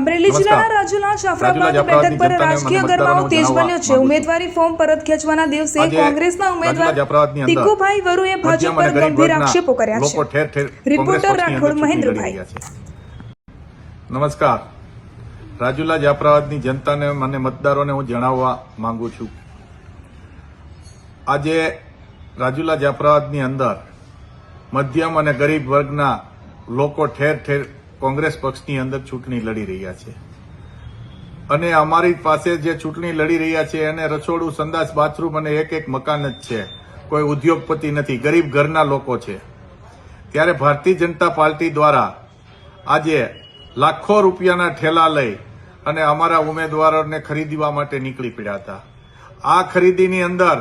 અમરેલી જિલ્લાના રાજુલા જાફરાબાદ બેઠક પર રાજકીય ગરમાવો તેજ બન્યો છે। ઉમેદવારી ફોર્મ પરત ખેંચવાના દિવસે કોંગ્રેસના ઉમેદવાર ટીકુભાઈ વરુએ ભાજપ પર ગંભીર આક્ષેપો કર્યા છે। રિપોર્ટર રાઠોડ મહેન્દ્રભાઈ। નમસ્કાર। રાજુલા જાફરાબાદની જનતાને અને મતદારોને હું જણાવવા માંગુ છું, આજે રાજુલા જાફરાબાદની અંદર મધ્યમ અને ગરીબ વર્ગના લોકો ઠેર ઠેર કોંગ્રેસ પક્ષની અંદર ચૂંટણી લડી રહ્યા છે અને અમારી પાસે જે ચૂંટણી લડી રહ્યા છે એને રસોડું, સંડાસ, બાથરૂમ અને એક એક મકાન જ છે। કોઈ ઉદ્યોગપતિ નથી, ગરીબ ઘરના લોકો છે। ત્યારે ભારતીય જનતા પાર્ટી દ્વારા આજે લાખો રૂપિયાના ઠેલા લઈ અને અમારા ઉમેદવારોને ખરીદવા માટે નીકળી પડ્યા હતા। આ ખરીદીની અંદર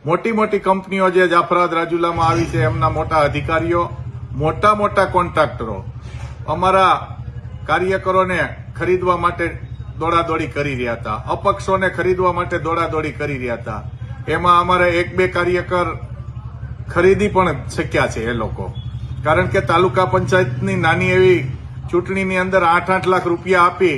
મોટી મોટી કંપનીઓ જે જાફરાબાદ રાજુલામાં આવી છે, એમના મોટા અધિકારીઓ, મોટા મોટા કોન્ટ્રાક્ટરો અમારા કાર્યકરોને ખરીદવા માટે દોડાદોડી કરી રહ્યા હતા, અપક્ષોને ખરીદવા માટે દોડાદોડી કરી રહ્યા હતા। એમાં અમારે એક બે કાર્યકર ખરીદી પણ શક્યા છે એ લોકો, કારણ કે તાલુકા પંચાયતની નાની એવી ચૂંટણીની અંદર 8-8 લાખ રૂપિયા આપી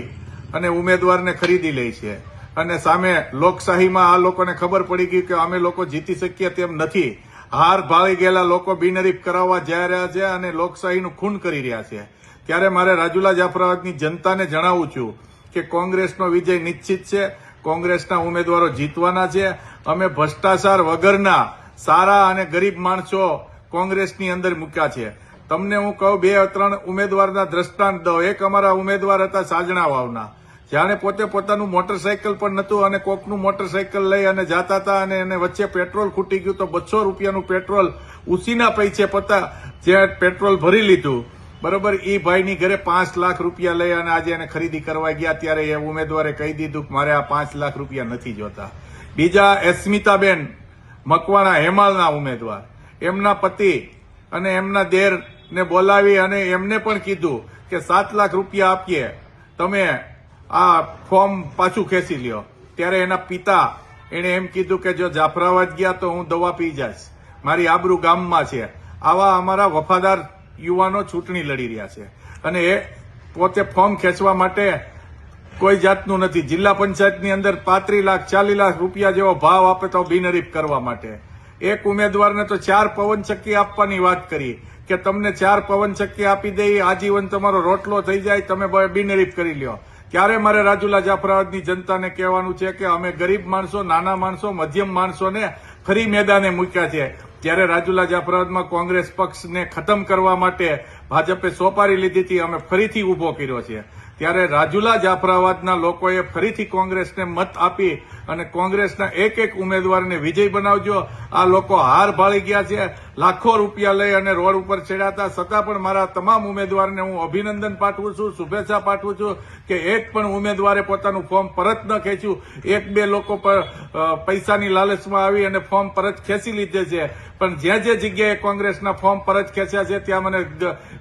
અને ઉમેદવારને ખરીદી લે છે અને સામે લોકશાહીમાં આ લોકોને ખબર પડી ગઈ કે અમે લોકો જીતી શકીએ તેમ નથી। હાર ભાળી ગયેલા લોકો બિનહરીફ કરાવવા જઈ રહ્યા છે અને લોકશાહીનું ખૂન કરી રહ્યા છે। ત્યારે મારે રાજુલા જાફરાબાદની જનતાને જણાવું છું કે કોંગ્રેસનો વિજય નિશ્ચિત છે, કોંગ્રેસના ઉમેદવારો જીતવાના છે। અમે ભ્રષ્ટાચાર વગરના સારા અને ગરીબ માણસો કોંગ્રેસની અંદર મૂક્યા છે। તમને હું કહું, 2-3 ઉમેદવારના દ્રષ્ટાંત દઉં। એક અમારા ઉમેદવાર હતા સાજણા વાવના, જાણે પોતે પોતાનું મોટરસાયકલ પણ નતું અને કોકનું મોટરસાયકલ લઈ અને જતા હતા અને એને વચ્ચે પેટ્રોલ ખૂટી ગયું તો 200 રૂપિયાનું પેટ્રોલ ઉસીના પૈસે જે પેટ્રોલ ભરી લીધું, બરોબર। એ ભાઈની ઘરે 5 લાખ રૂપિયા લઈ અને આજે એને ખરીદી કરવા ગયા, ત્યારે એ ઉમેદવારે કહી દીધું કે મારે આ 5 લાખ રૂપિયા નથી જોતા। બીજા અસ્મિતાબેન મકવાણા, હેમાળના ઉમેદવાર, એમના પતિ અને એમના દેરને બોલાવી અને એમને પણ કીધું કે 7 લાખ રૂપિયા આપીએ, તમે આ ફોર્મ પાછું ખેંચી લ્યો। ત્યારે એના પિતા એને એમ કીધું કે જો જાફરાબાદ ગયા તો હું દવા પી જઈશ, મારી આબરૂ ગામમાં છે। આવા અમારા વફાદાર યુવાનો ચૂંટણી લડી રહ્યા છે અને એ પોતે ફોર્મ ખેંચવા માટે કોઈ જાતનું નથી। જિલ્લા પંચાયતની અંદર 35 લાખ 40 લાખ રૂપિયા જેવો ભાવ આપે તો બિનહરીફ કરવા માટે। એક ઉમેદવારને તો 4 પવનચક્કી આપવાની વાત કરી કે તમને 4 પવનચક્કી આપી દઈ, આજીવન તમારો રોટલો થઈ જાય, તમે બિનહરીફ કરી લ્યો। ત્યારે મારે રાજુલા જાફરાબાદની જનતાને કહેવાનું છે કે અમે ગરીબ માણસો, નાના માણસો, મધ્યમ માણસોને ફરી મેદાને મૂક્યા છે। ત્યારે રાજુલા જાફરાબાદમાં કોંગ્રેસ પક્ષને ખતમ કરવા માટે ભાજપે સોપારી લીધી હતી, અમે ફરીથી ઉભો કર્યો છે। ત્યારે રાજુલા જાફરાબાદના લોકોએ ફરીથી કોંગ્રેસને મત આપી અને કોંગ્રેસના એક એક ઉમેદવારને વિજય બનાવજો। આ લોકો હાર ભાળી ગયા છે, લાખો રૂપિયા લઈ અને રોડ ઉપર ચડ્યા હતા, છતાં પણ મારા તમામ ઉમેદવારને હું અભિનંદન પાઠવું છું, શુભેચ્છા પાઠવું છું કે એક પણ ઉમેદવારે પોતાનું ફોર્મ પરત ન ખેંચ્યું। 1-2 લોકો પર પૈસાની લાલચમાં આવી અને ફોર્મ પરત ખેંચી લીધે છે, પણ જે જગ્યાએ કોંગ્રેસના ફોર્મ પરત ખેંચ્યા છે ત્યાં મને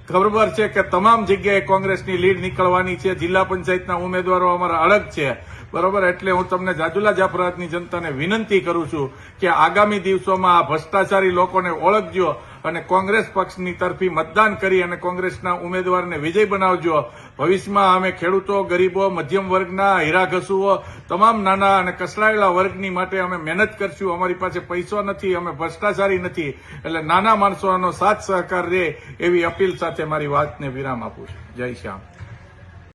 ખબર છે કે તમામ જગ્યાએ કોંગ્રેસની લીડ નીકળવાની છે। જિલ્લા પંચાયતના ઉમેદવારો અમારા અલગ છે, બરોબર। એટલે હું તમને રાજુલા જાફરાબાદની જનતાને વિનંતી કરું છું કે આગામી દિવસોમાં આ ભ્રષ્ટાચારી લોકોને ઓળખજો અને કોંગ્રેસ પક્ષની તરફી મતદાન કરી અને કોંગ્રેસના ઉમેદવારને વિજય બનાવજો। ભવિષ્યમાં અમે ખેડૂતો, ગરીબો, મધ્યમ વર્ગના, હીરા ઘસુઓ, તમામ નાના અને કસડાયેલા વર્ગની માટે અમે મહેનત કરશું। અમારી પાસે પૈસો નથી, અમે ભ્રષ્ટાચારી નથી, એટલે નાના માણસોનો સાથ સહકાર રહે એવી અપીલ સાથે મારી વાતને વિરામ આપું છું। જય શ્યામ।